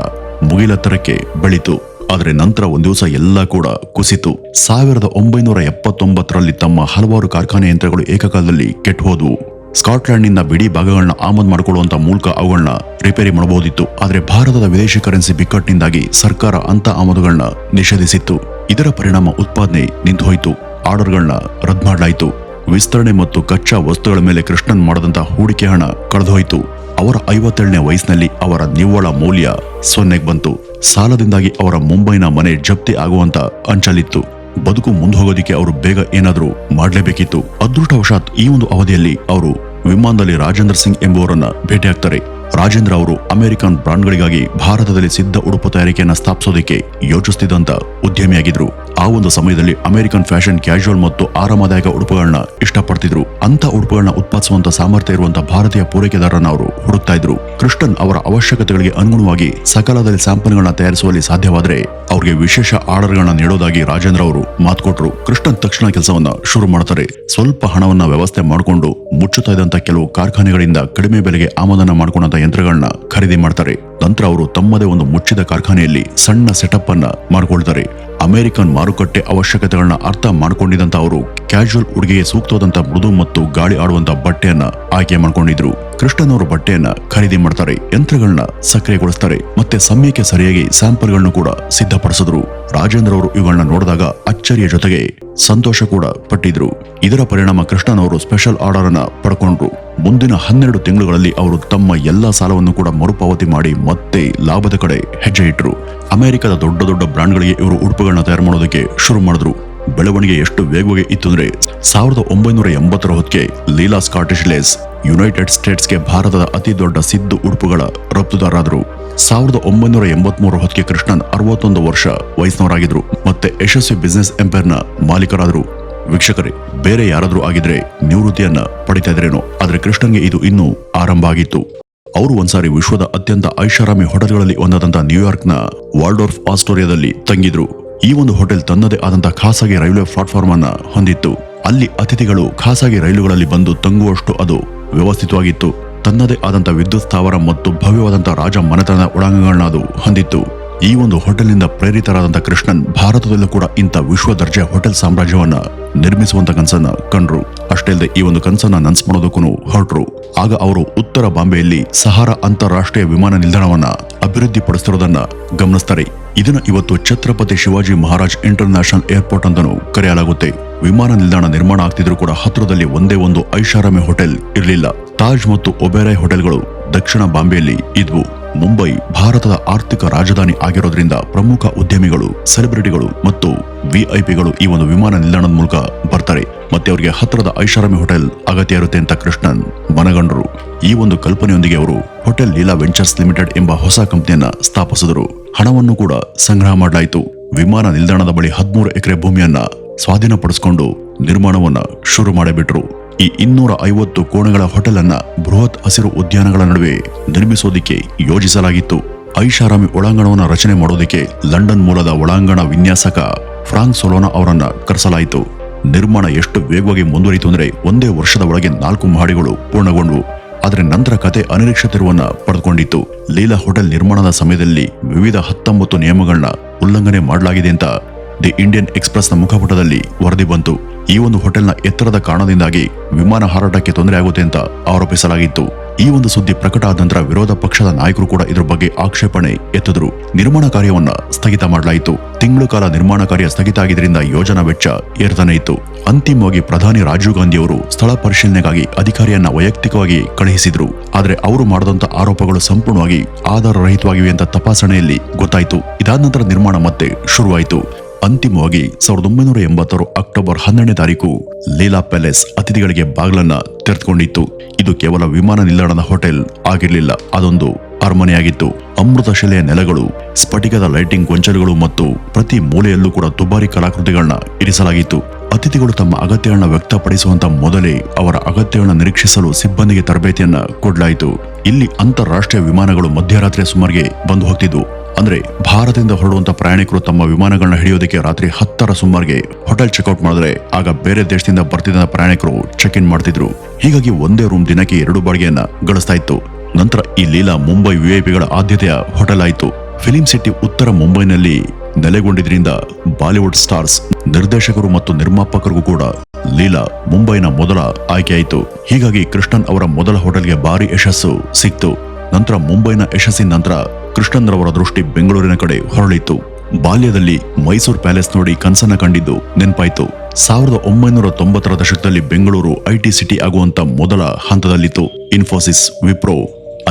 ಮುಗಿಲೆತ್ತರಕ್ಕೆ ಬೆಳೀತು. ಆದರೆ ನಂತರ ಒಂದು ದಿವಸ ಎಲ್ಲ ಕೂಡ ಕುಸಿತು. 1979ರಲ್ಲಿ ತಮ್ಮ ಹಲವಾರು ಕಾರ್ಖಾನೆ ಯಂತ್ರಗಳು ಏಕಕಾಲದಲ್ಲಿ ಕೆಟ್ಟು ಹೋದವು. ಸ್ಕಾಟ್ಲೆಂಡ್ ನಿಂದ ಬಿಡಿ ಭಾಗಗಳನ್ನ ಆಮದು ಮಾಡಿಕೊಳ್ಳುವಂತ ಮೂಲಕ ಅವುಗಳನ್ನ ರಿಪೇರಿ ಮಾಡಬಹುದಿತ್ತು. ಆದರೆ ಭಾರತದ ವಿದೇಶಿ ಕರೆನ್ಸಿ ಬಿಕ್ಕಟ್ಟಿನಿಂದಾಗಿ ಸರ್ಕಾರ ಅಂತ ಆಮದುಗಳನ್ನ ನಿಷೇಧಿಸಿತ್ತು. ಇದರ ಪರಿಣಾಮ ಉತ್ಪಾದನೆ ನಿಂತು ಹೋಯಿತು. ಆರ್ಡರ್ಗಳನ್ನ ರದ್ದು ಮಾಡಲಾಯಿತು. ವಿಸ್ತರಣೆ ಮತ್ತು ಕಚ್ಚಾ ವಸ್ತುಗಳ ಮೇಲೆ ಕೃಷ್ಣನ್ ಮಾಡದಂತ ಹೂಡಿಕೆ ಹಣ ಕಳೆದೋಯಿತು. ಅವರ 57ನೇ ವಯಸ್ಸಿನಲ್ಲಿ ಅವರ ನಿವ್ವಳ ಮೌಲ್ಯ 0ಗೆ ಬಂತು. ಸಾಲದಿಂದಾಗಿ ಅವರ ಮುಂಬೈನ ಮನೆ ಜಪ್ತಿ ಆಗುವಂತ ಅಂಚಲಿತ್ತು. ಬದುಕು ಮುಂದೋಗೋದಿಕ್ಕೆ ಅವರು ಬೇಗ ಏನಾದ್ರೂ ಮಾಡಲೇಬೇಕಿತ್ತು. ಅದೃಷ್ಟವಶಾತ್ ಈ ಒಂದು ಅವಧಿಯಲ್ಲಿ ಅವರು ವಿಮಾನದಲ್ಲಿ ರಾಜೇಂದ್ರ ಸಿಂಗ್ ಎಂಬುವರನ್ನ ಭೇಟಿಯಾಗ್ತಾರೆ. ರಾಜೇಂದ್ರ ಅವರು ಅಮೆರಿಕನ್ ಬ್ರಾಂಡ್ಗಳಿಗಾಗಿ ಭಾರತದಲ್ಲಿ ಸಿದ್ಧ ಉಡುಪು ತಯಾರಿಕೆಯನ್ನ ಸ್ಥಾಪಿಸೋದಕ್ಕೆ ಯೋಚಿಸುತ್ತಿದ್ದಂತ ಉದ್ಯಮಿಯಾಗಿದ್ರು. ಆ ಒಂದು ಸಮಯದಲ್ಲಿ ಅಮೆರಿಕನ್ ಫ್ಯಾಷನ್ ಕ್ಯಾಶುವಲ್ ಮತ್ತು ಆರಾಮದಾಯಕ ಉಡುಪುಗಳನ್ನ ಇಷ್ಟಪಡ್ತಿದ್ರು. ಅಂತ ಉಡುಪುಗಳನ್ನ ಉತ್ಪಾದಿಸುವಂತ ಸಾಮರ್ಥ್ಯ ಇರುವಂತ ಭಾರತೀಯ ಪೂರೈಕೆದಾರರನ್ನ ಅವರು ಹುಡುಕ್ತಾ ಇದ್ರು. ಕೃಷ್ಣನ್ ಅವರ ಅವಶ್ಯಕತೆಗಳಿಗೆ ಅನುಗುಣವಾಗಿ ಸಕಾಲದಲ್ಲಿ ಸ್ಯಾಂಪಲ್ಗಳನ್ನ ತಯಾರಿಸುವಲ್ಲಿ ಸಾಧ್ಯವಾದ್ರೆ ಅವ್ರಿಗೆ ವಿಶೇಷ ಆರ್ಡರ್ಗಳನ್ನ ನೀಡೋದಾಗಿ ರಾಜೇಂದ್ರ ಅವರು ಮಾತು ಕೊಟ್ರು. ಕೃಷ್ಣನ್ ತಕ್ಷಣ ಕೆಲಸವನ್ನ ಶುರು ಮಾಡ್ತಾರೆ. ಸ್ವಲ್ಪ ಹಣವನ್ನ ವ್ಯವಸ್ಥೆ ಮಾಡಿಕೊಂಡು ಮುಚ್ಚುತ್ತಾ ಇದ್ದಂತ ಕೆಲವು ಕಾರ್ಖಾನೆಗಳಿಂದ ಕಡಿಮೆ ಬೆಲೆಗೆ ಆಮದನ್ನ ಮಾಡಿಕೊಂಡಂತ ಯಂತ್ರಗಳನ್ನ ಖರೀದಿ ಮಾಡ್ತಾರೆ. ನಂತರ ಅವರು ತಮ್ಮದೇ ಒಂದು ಮುಚ್ಚಿದ ಕಾರ್ಖಾನೆಯಲ್ಲಿ ಸಣ್ಣ ಸೆಟಪ್ ಅನ್ನ ಮಾಡಿಕೊಳ್ತಾರೆ. ಅಮೆರಿಕನ್ ಮಾರುಕಟ್ಟೆ ಅವಶ್ಯಕತೆಗಳನ್ನ ಅರ್ಥ ಮಾಡಿಕೊಂಡಿದ್ದಂತ ಅವರು ಕ್ಯಾಶುವಲ್ ಉಡುಗೆಗೆ ಸೂಕ್ತವಾದಂತ ಮೃದು ಮತ್ತು ಗಾಳಿ ಆಡುವಂತ ಬಟ್ಟೆಯನ್ನ ಆಯ್ಕೆ ಮಾಡ್ಕೊಂಡಿದ್ರು. ಕೃಷ್ಣನ್ ಅವರು ಬಟ್ಟೆಯನ್ನ ಖರೀದಿ ಮಾಡ್ತಾರೆ, ಯಂತ್ರಗಳನ್ನ ಸಕ್ರಿಯಗೊಳಿಸ್ತಾರೆ ಮತ್ತೆ ಸಮಯಕ್ಕೆ ಸರಿಯಾಗಿ ಸ್ಯಾಂಪಲ್ಗಳನ್ನು ಕೂಡ ಸಿದ್ಧಪಡಿಸಿದ್ರು. ರಾಜೇಂದ್ರ ಅವರು ಇವುಗಳನ್ನ ನೋಡಿದಾಗ ಅಚ್ಚರಿಯ ಜೊತೆಗೆ ಸಂತೋಷ ಕೂಡ ಪಟ್ಟಿದ್ರು. ಇದರ ಪರಿಣಾಮ ಕೃಷ್ಣನ್ ಅವರು ಸ್ಪೆಷಲ್ ಆರ್ಡರ್ ಅನ್ನ ಪಡ್ಕೊಂಡ್ರು. ಮುಂದಿನ 12 ತಿಂಗಳುಗಳಲ್ಲಿ ಅವರು ತಮ್ಮ ಎಲ್ಲಾ ಸಾಲವನ್ನು ಕೂಡ ಮರುಪಾವತಿ ಮಾಡಿ ಮತ್ತೆ ಲಾಭದ ಕಡೆ ಹೆಜ್ಜೆ ಇಟ್ರು. ಅಮೆರಿಕದ ದೊಡ್ಡ ದೊಡ್ಡ ಬ್ರಾಂಡ್ಗಳಿಗೆ ಇವರು ಉಡುಪುಗಳನ್ನ ತಯಾರು ಮಾಡೋದಕ್ಕೆ ಶುರು ಮಾಡಿದ್ರು. ಬೆಳವಣಿಗೆ ಎಷ್ಟು ವೇಗವಾಗಿ ಇತ್ತು ಅಂದ್ರೆ 1980ರ ಹೊತ್ತಿಗೆ ಲೀಲಾ ಸ್ಕಾಟಿಷ್ ಲೇಸ್ ಯುನೈಟೆಡ್ ಸ್ಟೇಟ್ಸ್ಗೆ ಭಾರತದ ಅತಿ ದೊಡ್ಡ ಸಿದ್ದು ಉಡುಪುಗಳ ರಫ್ತುದಾರರಾದರು. 1983 ಹೊತ್ತಿಗೆ ಕೃಷ್ಣನ್ 61 ವರ್ಷ ವಯಸ್ಸಿನವರಾಗಿದ್ರು ಮತ್ತೆ ಯಶಸ್ವಿ ಬಿಸಿನೆಸ್ ಎಂಪೈರ್ನ ಮಾಲೀಕರಾದರು. ವೀಕ್ಷಕರೇ, ಬೇರೆ ಯಾರಾದ್ರೂ ಆಗಿದ್ರೆ ನಿವೃತ್ತಿಯನ್ನ ಪಡಿತಾ ಇದ್ರೇನೋ, ಆದ್ರೆ ಕೃಷ್ಣನ್ಗೆ ಇದು ಇನ್ನೂ ಆರಂಭ ಆಗಿತ್ತು. ಅವರು ಒಂದ್ಸಾರಿ ವಿಶ್ವದ ಅತ್ಯಂತ ಐಷಾರಾಮಿ ಹೋಟೆಲ್ಗಳಲ್ಲಿ ಒಂದಾದಂತ ನ್ಯೂಯಾರ್ಕ್ನ ವಾಲ್ಡೋರ್ಫ್ ಆಸ್ಟೋರಿಯಾದಲ್ಲಿ ತಂಗಿದ್ರು. ಈ ಒಂದು ಹೋಟೆಲ್ ತನ್ನದೇ ಆದಂತ ಖಾಸಗಿ ರೈಲ್ವೆ ಪ್ಲಾಟ್ಫಾರ್ಮ್ ಅನ್ನ ಹೊಂದಿತ್ತು. ಅಲ್ಲಿ ಅತಿಥಿಗಳು ಖಾಸಗಿ ರೈಲುಗಳಲ್ಲಿ ಬಂದು ತಂಗುವಷ್ಟು ಅದು ವ್ಯವಸ್ಥಿತವಾಗಿತ್ತು. ತನ್ನದೇ ಆದಂತ ವಿದ್ಯುತ್ ಸ್ಥಾವರ ಮತ್ತು ಭವ್ಯವಾದಂತ ರಾಜ ಮನೆತನದ ಒಳಾಂಗಣಗಳನ್ನ ಅದು ಹೊಂದಿತ್ತು. ಈ ಒಂದು ಹೋಟೆಲ್ನಿಂದ ಪ್ರೇರಿತರಾದಂತ ಕೃಷ್ಣನ್ ಭಾರತದಲ್ಲೂ ಕೂಡ ಇಂಥ ವಿಶ್ವ ದರ್ಜೆಯ ಹೋಟೆಲ್ ಸಾಮ್ರಾಜ್ಯವನ್ನ ನಿರ್ಮಿಸುವಂತ ಕನಸನ್ನ ಕಂಡ್ರು. ಅಷ್ಟೇ ಅಲ್ಲದೆ ಈ ಒಂದು ಕನಸನ್ನ ನನ್ಸ್ ಮಾಡೋದಕ್ಕೂ ಹೊರಟ್ರು. ಆಗ ಅವರು ಉತ್ತರ ಬಾಂಬೆಯಲ್ಲಿ ಸಹಾರಾ ಅಂತಾರಾಷ್ಟ್ರೀಯ ವಿಮಾನ ನಿಲ್ದಾಣವನ್ನ ಅಭಿವೃದ್ಧಿ ಪಡಿಸಿರೋದನ್ನ ಗಮನಿಸ್ತಾರೆ. ಇದನ್ನ ಇವತ್ತು Chhatrapati Shivaji Maharaj inter national airport ಅಂತಾನೂ ಕರೆಯಲಾಗುತ್ತೆ. ವಿಮಾನ ನಿಲ್ದಾಣ ನಿರ್ಮಾಣ ಆಗ್ತಿದ್ರು ಕೂಡ ಹತ್ರದಲ್ಲಿ ಒಂದೇ ಒಂದು ಐಷಾರಾಮಿ ಹೋಟೆಲ್ ಇರಲಿಲ್ಲ. ತಾಜ್ ಮತ್ತು ಒಬೆರಾಯ್ ಹೋಟೆಲ್ಗಳು ದಕ್ಷಿಣ ಬಾಂಬೆಯಲ್ಲಿ ಇದ್ವು. ಮುಂಬೈ ಭಾರತದ ಆರ್ಥಿಕ ರಾಜಧಾನಿ ಆಗಿರೋದ್ರಿಂದ ಪ್ರಮುಖ ಉದ್ಯಮಿಗಳು, ಸೆಲೆಬ್ರಿಟಿಗಳು ಮತ್ತು ವಿಐಪಿಗಳು ಈ ಒಂದು ವಿಮಾನ ನಿಲ್ದಾಣದ ಮೂಲಕ ಬರ್ತಾರೆ. ಮತ್ತೆ ಅವರಿಗೆ ಹತ್ತಿರದ ಐಷಾರಾಮಿ ಹೋಟೆಲ್ ಅಗತ್ಯ ಇರುತ್ತೆ ಅಂತ ಕೃಷ್ಣನ್ ಮನಗಂಡರು. ಈ ಒಂದು ಕಲ್ಪನೆಯೊಂದಿಗೆ ಅವರು ಹೋಟೆಲ್ ಲೀಲಾ ವೆಂಚರ್ಸ್ ಲಿಮಿಟೆಡ್ ಎಂಬ ಹೊಸ ಕಂಪನಿಯನ್ನ ಸ್ಥಾಪಿಸಿದರು. ಹಣವನ್ನು ಕೂಡ ಸಂಗ್ರಹ ಮಾಡಲಾಯಿತು. ವಿಮಾನ ನಿಲ್ದಾಣದ ಬಳಿ 13 ಎಕರೆ ಭೂಮಿಯನ್ನ ಸ್ವಾಧೀನಪಡಿಸಿಕೊಂಡು ನಿರ್ಮಾಣವನ್ನ ಶುರು ಮಾಡಿಬಿಟ್ರು. ಈ 250 ಕೋಣೆಗಳ ಹೋಟೆಲ್ ಅನ್ನ ಬೃಹತ್ ಹಸಿರು ಉದ್ಯಾನಗಳ ನಡುವೆ ನಿರ್ಮಿಸೋದಿಕ್ಕೆ ಯೋಜಿಸಲಾಗಿತ್ತು. ಐಷಾರಾಮಿ ಒಳಾಂಗಣವನ್ನು ರಚನೆ ಮಾಡೋದಕ್ಕೆ ಲಂಡನ್ ಮೂಲದ ಒಳಾಂಗಣ ವಿನ್ಯಾಸಕ ಫ್ರಾಂಕ್ ಸೊಲೋನಾ ಅವರನ್ನ ಕರೆಸಲಾಯಿತು. ನಿರ್ಮಾಣ ಎಷ್ಟು ವೇಗವಾಗಿ ಮುಂದುವರಿಯಿತು ಅಂದ್ರೆ ಒಂದೇ ವರ್ಷದ ಒಳಗೆ 4 ಮಹಡಿಗಳು ಪೂರ್ಣಗೊಂಡವು. ಆದರೆ ನಂತರ ಕತೆ ಅನಿರೀಕ್ಷಿತ ತಿರುವನ್ನ ಪಡೆದುಕೊಂಡಿತ್ತು. ಲೀಲಾ ಹೋಟೆಲ್ ನಿರ್ಮಾಣದ ಸಮಯದಲ್ಲಿ ವಿವಿಧ 19 ನಿಯಮಗಳನ್ನ ಉಲ್ಲಂಘನೆ ಮಾಡಲಾಗಿದೆ ಅಂತ ದಿ ಇಂಡಿಯನ್ ಎಕ್ಸ್‌ಪ್ರೆಸ್‌ನ ಮುಖಪುಟದಲ್ಲಿ ವರದಿ ಬಂತು. ಈ ಒಂದು ಹೋಟೆಲ್ನ ಎತ್ತರದ ಕಾರಣದಿಂದಾಗಿ ವಿಮಾನ ಹಾರಾಟಕ್ಕೆ ತೊಂದರೆ ಆಗುತ್ತೆ ಅಂತ ಆರೋಪಿಸಲಾಗಿತ್ತು. ಈ ಒಂದು ಸುದ್ದಿ ಪ್ರಕಟ ಆದ ನಂತರ ವಿರೋಧ ಪಕ್ಷದ ನಾಯಕರು ಕೂಡ ಇದರ ಬಗ್ಗೆ ಆಕ್ಷೇಪಣೆ ಎತ್ತಿದ್ರು. ನಿರ್ಮಾಣ ಕಾರ್ಯವನ್ನ ಸ್ಥಗಿತ ಮಾಡಲಾಯಿತು. ತಿಂಗಳು ಕಾಲ ನಿರ್ಮಾಣ ಕಾರ್ಯ ಸ್ಥಗಿತ ಆಗಿದ್ದರಿಂದ ಯೋಜನಾ ವೆಚ್ಚ ಏರ್ತಾನೆ ಇತ್ತು. ಅಂತಿಮವಾಗಿ ಪ್ರಧಾನಿ ರಾಜೀವ್ ಗಾಂಧಿ ಅವರು ಸ್ಥಳ ಪರಿಶೀಲನೆಗಾಗಿ ಅಧಿಕಾರಿಯನ್ನ ವೈಯಕ್ತಿಕವಾಗಿ ಕಳುಹಿಸಿದ್ರು. ಆದರೆ ಅವರು ಮಾಡಿದಂತ ಆರೋಪಗಳು ಸಂಪೂರ್ಣವಾಗಿ ಆಧಾರರಹಿತವಾಗಿವೆ ಅಂತ ತಪಾಸಣೆಯಲ್ಲಿ ಗೊತ್ತಾಯಿತು. ಇದಾದ ನಂತರ ನಿರ್ಮಾಣ ಮತ್ತೆ ಶುರುವಾಯಿತು. ಅಂತಿಮವಾಗಿ 1986 ಅಕ್ಟೋಬರ್ 12ನೇ ತಾರೀಕು ಲೀಲಾ ಪ್ಯಾಲೇಸ್ ಅತಿಥಿಗಳಿಗೆ ಬಾಗಿಲನ್ನ ತೆರೆದುಕೊಂಡಿತ್ತು. ಇದು ಕೇವಲ ವಿಮಾನ ನಿಲ್ದಾಣದ ಹೋಟೆಲ್ ಆಗಿರಲಿಲ್ಲ, ಅದೊಂದು ಅರಮನೆಯಾಗಿತ್ತು. ಅಮೃತ ಶಿಲೆಯ ನೆಲಗಳು, ಸ್ಫಟಿಕದ ಲೈಟಿಂಗ್ ಗೊಂಚಲುಗಳು ಮತ್ತು ಪ್ರತಿ ಮೂಲೆಯಲ್ಲೂ ಕೂಡ ದುಬಾರಿ ಕಲಾಕೃತಿಗಳನ್ನ ಇರಿಸಲಾಗಿತ್ತು. ಅತಿಥಿಗಳು ತಮ್ಮ ಅಗತ್ಯಗಳನ್ನ ವ್ಯಕ್ತಪಡಿಸುವಂತ ಮೊದಲೇ ಅವರ ಅಗತ್ಯಗಳನ್ನ ನಿರೀಕ್ಷಿಸಲು ಸಿಬ್ಬಂದಿಗೆ ತರಬೇತಿಯನ್ನ ಕೊಡಲಾಯಿತು. ಇಲ್ಲಿ ಅಂತಾರಾಷ್ಟ್ರೀಯ ವಿಮಾನಗಳು ಮಧ್ಯರಾತ್ರಿ ಸುಮಾರಿಗೆ ಬಂದು ಹೋಗ್ತಿದ್ವು. ಅಂದ್ರೆ ಭಾರತದಿಂದ ಹೊರಡುವಂತ ಪ್ರಯಾಣಿಕರು ತಮ್ಮ ವಿಮಾನಗಳನ್ನ ಹಿಡಿಯೋದಕ್ಕೆ ರಾತ್ರಿ 10ರ ಸುಮಾರಿಗೆ ಹೋಟೆಲ್ ಚೆಕ್ಔಟ್ ಮಾಡಿದ್ರೆ ಆಗ ಬೇರೆ ದೇಶದಿಂದ ಬರ್ತಿದ್ದ ಪ್ರಯಾಣಿಕರು ಚೆಕ್ ಇನ್ ಮಾಡ್ತಿದ್ರು. ಹೀಗಾಗಿ ಒಂದೇ ರೂಮ್ ದಿನಕ್ಕೆ 2 ಬಾಡಿಗೆಯನ್ನ ಗಳಿಸ್ತಾ ಇತ್ತು. ನಂತರ ಈ ಲೀಲಾ ಮುಂಬೈ ವಿಐಪಿಗಳ ಆದ್ಯತೆಯ ಹೋಟೆಲ್ ಆಯಿತು. ಫಿಲಿಂ ಸಿಟಿ ಉತ್ತರ ಮುಂಬೈನಲ್ಲಿ ನೆಲೆಗೊಂಡಿದ್ರಿಂದ ಬಾಲಿವುಡ್ ಸ್ಟಾರ್ಸ್, ನಿರ್ದೇಶಕರು ಮತ್ತು ನಿರ್ಮಾಪಕರಿಗೂ ಕೂಡ ಲೀಲಾ ಮುಂಬೈನ ಮೊದಲ ಆಯ್ಕೆಯಾಯಿತು. ಹೀಗಾಗಿ ಕೃಷ್ಣನ್ ಅವರ ಮೊದಲ ಹೋಟೆಲ್ಗೆ ಭಾರಿ ಯಶಸ್ಸು ಸಿಕ್ತು. ನಂತರ ಮುಂಬೈನ ಯಶಸ್ಸಿನ ನಂತರ ಕೃಷ್ಣನ್ ರವರ ದೃಷ್ಟಿ ಬೆಂಗಳೂರಿನ ಕಡೆ ಹೊರಳಿತು. ಬಾಲ್ಯದಲ್ಲಿ ಮೈಸೂರು ಪ್ಯಾಲೇಸ್ ನೋಡಿ ಕನಸನ್ನ ಕಂಡಿದ್ದು ನೆನಪಾಯಿತು. 1990ರ ದಶಕದಲ್ಲಿ ಬೆಂಗಳೂರು ಐಟಿ ಸಿಟಿ ಆಗುವಂತ ಮೊದಲ ಹಂತದಲ್ಲಿತ್ತು. ಇನ್ಫೋಸಿಸ್, ವಿಪ್ರೋ,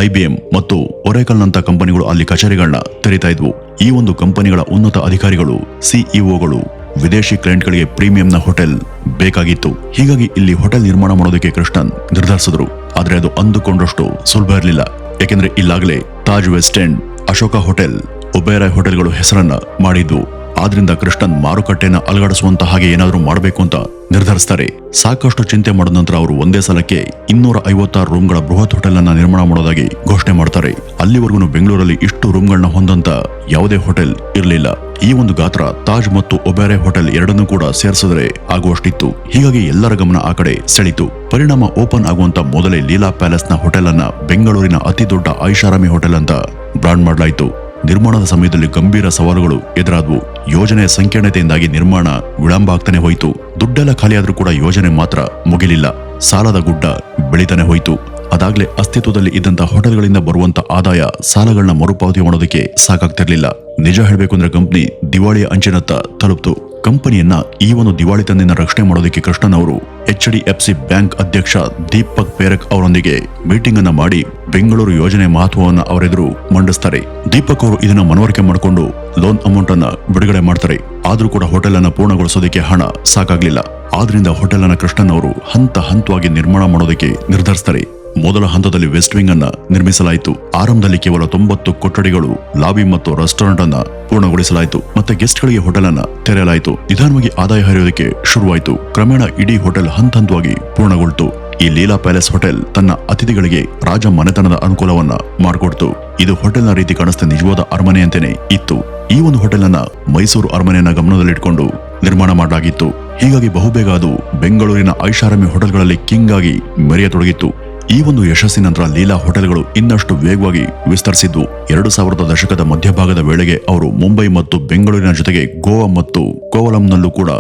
IBM ಮತ್ತು ಒರೆಕಲ್ನಂತ ಕಂಪನಿಗಳು ಅಲ್ಲಿ ಕಚೇರಿಗಳನ್ನ ತೆರೀತಾ ಇದ್ವು. ಈ ಒಂದು ಕಂಪನಿಗಳ ಉನ್ನತ ಅಧಿಕಾರಿಗಳು, ಸಿಇಒಗಳು ವಿದೇಶಿ ಕ್ಲೈಂಟ್ಗಳಿಗೆ ಪ್ರೀಮಿಯಂನ ಹೋಟೆಲ್ ಬೇಕಾಗಿತ್ತು. ಹೀಗಾಗಿ ಇಲ್ಲಿ ಹೋಟೆಲ್ ನಿರ್ಮಾಣ ಮಾಡೋದಕ್ಕೆ ಕೃಷ್ಣನ್ ನಿರ್ಧರಿಸಿದ್ರು. ಆದ್ರೆ ಅದು ಅಂದುಕೊಂಡಷ್ಟು ಸುಲಭ ಇರಲಿಲ್ಲ. ಯಾಕೆಂದ್ರೆ ಇಲ್ಲಾಗಲೇ Taj West End, Ashoka hotel, Oberoi ಹೋಟೆಲ್ಗಳು ಹೆಸರನ್ನ ಮಾಡಿದ್ವು. ಆದ್ರಿಂದ ಕೃಷ್ಣನ್ ಮಾರುಕಟ್ಟೆನ ಅಲಗಡಿಸುವಂತ ಹಾಗೆ ಏನಾದ್ರೂ ಮಾಡಬೇಕು ಅಂತ ನಿರ್ಧರಿಸ್ತಾರೆ. ಸಾಕಷ್ಟು ಚಿಂತೆ ಮಾಡಿದ ನಂತರ ಅವರು ಒಂದೇ ಸಲಕ್ಕೆ 256 ರೂಮ್ಗಳ ಬೃಹತ್ ಹೋಟೆಲ್ ಅನ್ನ ನಿರ್ಮಾಣ ಮಾಡೋದಾಗಿ ಘೋಷಣೆ ಮಾಡ್ತಾರೆ. ಅಲ್ಲಿವರೆಗೂ ಬೆಂಗಳೂರಲ್ಲಿ ಇಷ್ಟು ರೂಮ್ಗಳನ್ನ ಹೊಂದಂತ ಯಾವುದೇ ಹೋಟೆಲ್ ಇರಲಿಲ್ಲ. ಈ ಒಂದು ಗಾತ್ರ ತಾಜ್ ಮತ್ತು ಒಬೇರಾಯ್ ಹೋಟೆಲ್ ಎರಡನ್ನೂ ಕೂಡ ಸೇರಿಸಿದ್ರೆ ಆಗುವಷ್ಟಿತ್ತು. ಹೀಗಾಗಿ ಎಲ್ಲರ ಗಮನ ಆ ಕಡೆ ಸೆಳೀತು. ಪರಿಣಾಮ ಓಪನ್ ಆಗುವಂತ ಮೊದಲೇ ಲೀಲಾ ಪ್ಯಾಲೇಸ್ ನ ಹೋಟೆಲ್ ಅನ್ನ ಬೆಂಗಳೂರಿನ ಅತಿ ದೊಡ್ಡ ಐಷಾರಾಮಿ ಹೋಟೆಲ್ ಅಂತ ಬ್ರಾಂಡ್ ಮಾಡಲಾಯಿತು. ನಿರ್ಮಾಣದ ಸಮಯದಲ್ಲಿ ಗಂಭೀರ ಸವಾಲುಗಳು ಎದುರಾದವು. ಯೋಜನೆಯ ಸಂಕೀರ್ಣತೆಯಿಂದಾಗಿ ನಿರ್ಮಾಣ ವಿಳಂಬ ಆಗ್ತಾನೆ ಹೋಯಿತು. ದುಡ್ಡೆಲ್ಲ ಖಾಲಿಯಾದ್ರೂ ಕೂಡ ಯೋಜನೆ ಮಾತ್ರ ಮುಗಿಲಿಲ್ಲ. ಸಾಲದ ಗುಡ್ಡ ಬೆಳಿತಾನೆ ಹೋಯಿತು. ಅದಾಗ್ಲೇ ಅಸ್ತಿತ್ವದಲ್ಲಿ ಇದ್ದಂತ ಹೋಟೆಲ್ಗಳಿಂದ ಬರುವಂತ ಆದಾಯ ಸಾಲಗಳನ್ನ ಮರುಪಾವತಿ ಮಾಡೋದಕ್ಕೆ ಸಾಕಾಗ್ತಿರ್ಲಿಲ್ಲ. ನಿಜ ಹೇಳ್ಬೇಕು ಅಂದ್ರೆ ಕಂಪನಿ ದಿವಾಳಿಯ ಅಂಚಿನತ್ತ ತಲುಪ್ತು. ಕಂಪನಿಯನ್ನ ಈ ಒಂದು ದಿವಾಳಿತನದಿಂದ ರಕ್ಷಣೆ ಮಾಡೋದಕ್ಕೆ ಕೃಷ್ಣನ್ ಅವರು HDFC ಬ್ಯಾಂಕ್ ಅಧ್ಯಕ್ಷ ದೀಪಕ್ ಪೇರಕ್ ಅವರೊಂದಿಗೆ ಮೀಟಿಂಗ್ ಅನ್ನ ಮಾಡಿ ಬೆಂಗಳೂರು ಯೋಜನೆ ಮಹತ್ವವನ್ನ ಅವರೆದುರು ಮಂಡಿಸ್ತಾರೆ. ದೀಪಕ್ ಅವರು ಇದನ್ನ ಮನವರಿಕೆ ಮಾಡಿಕೊಂಡು ಲೋನ್ ಅಮೌಂಟ್ ಅನ್ನ ಬಿಡುಗಡೆ ಮಾಡ್ತಾರೆ. ಆದ್ರೂ ಕೂಡ ಹೋಟೆಲ್ ಅನ್ನ ಪೂರ್ಣಗೊಳಿಸೋದಕ್ಕೆ ಹಣ ಸಾಕಾಗ್ಲಿಲ್ಲ. ಆದ್ರಿಂದ ಹೋಟೆಲ್ ಅನ್ನ ಕೃಷ್ಣನ್ ಅವರು ಹಂತ ಹಂತವಾಗಿ ನಿರ್ಮಾಣ ಮಾಡೋದಕ್ಕೆ ನಿರ್ಧರಿಸ್ತಾರೆ. ಮೊದಲ ಹಂತದಲ್ಲಿ ವೆಸ್ಟ್ ವಿಂಗ್ ಅನ್ನ ನಿರ್ಮಿಸಲಾಯಿತು. ಆರಂಭದಲ್ಲಿ ಕೇವಲ 90 ಕೊಠಡಿಗಳು, ಲಾಬಿ ಮತ್ತು ರೆಸ್ಟೋರೆಂಟ್ ಅನ್ನ ಪೂರ್ಣಗೊಳಿಸಲಾಯಿತು. ಮತ್ತೆ ಗೆಸ್ಟ್ ಗಳಿಗೆ ಹೋಟೆಲ್ ಅನ್ನ ತೆರೆಯಲಾಯಿತು. ನಿಧಾನವಾಗಿ ಆದಾಯ ಹರಿಯೋದಕ್ಕೆ ಶುರುವಾಯಿತು. ಕ್ರಮೇಣ ಇಡೀ ಹೋಟೆಲ್ ಹಂತ ಹಂತವಾಗಿ ಪೂರ್ಣಗೊಳ್ತು. ಈ ಲೀಲಾ ಪ್ಯಾಲೇಸ್ ಹೋಟೆಲ್ ತನ್ನ ಅತಿಥಿಗಳಿಗೆ ರಾಜ ಮನೆತನದ ಅನುಕೂಲವನ್ನ ಮಾಡಿಕೊಡ್ತು. ಇದು ಹೋಟೆಲ್ನ ರೀತಿ ಕಾಣಿಸ್ತಾ ನಿಜವಾದ ಅರಮನೆಯಂತೆಯೇ ಇತ್ತು. ಈ ಒಂದು ಹೋಟೆಲ್ ಅನ್ನ ಮೈಸೂರು ಅರಮನೆಯನ್ನ ಗಮನದಲ್ಲಿಟ್ಕೊಂಡು ನಿರ್ಮಾಣ ಮಾಡಲಾಗಿತ್ತು. ಹೀಗಾಗಿ ಬಹುಬೇಗ ಅದು ಬೆಂಗಳೂರಿನ ಐಷಾರಾಮಿ ಹೋಟೆಲ್ಗಳಲ್ಲಿ ಕಿಂಗ್ ಆಗಿ ಮೆರೆಯತೊಡಗಿತ್ತು. ಈ ಒಂದು ಯಶಸ್ಸಿನ ನಂತರ ಲೀಲಾ ಹೋಟೆಲ್ಗಳು ಇನ್ನಷ್ಟು ವೇಗವಾಗಿ ವಿಸ್ತರಿಸಿದ್ವು. 2000ರ ದಶಕದ ಮಧ್ಯಭಾಗದ ವೇಳೆಗೆ ಅವರು ಮುಂಬೈ ಮತ್ತು ಬೆಂಗಳೂರಿನ ಜೊತೆಗೆ ಗೋವಾ ಮತ್ತು ಕೋವಲಂನಲ್ಲೂ ಕೂಡ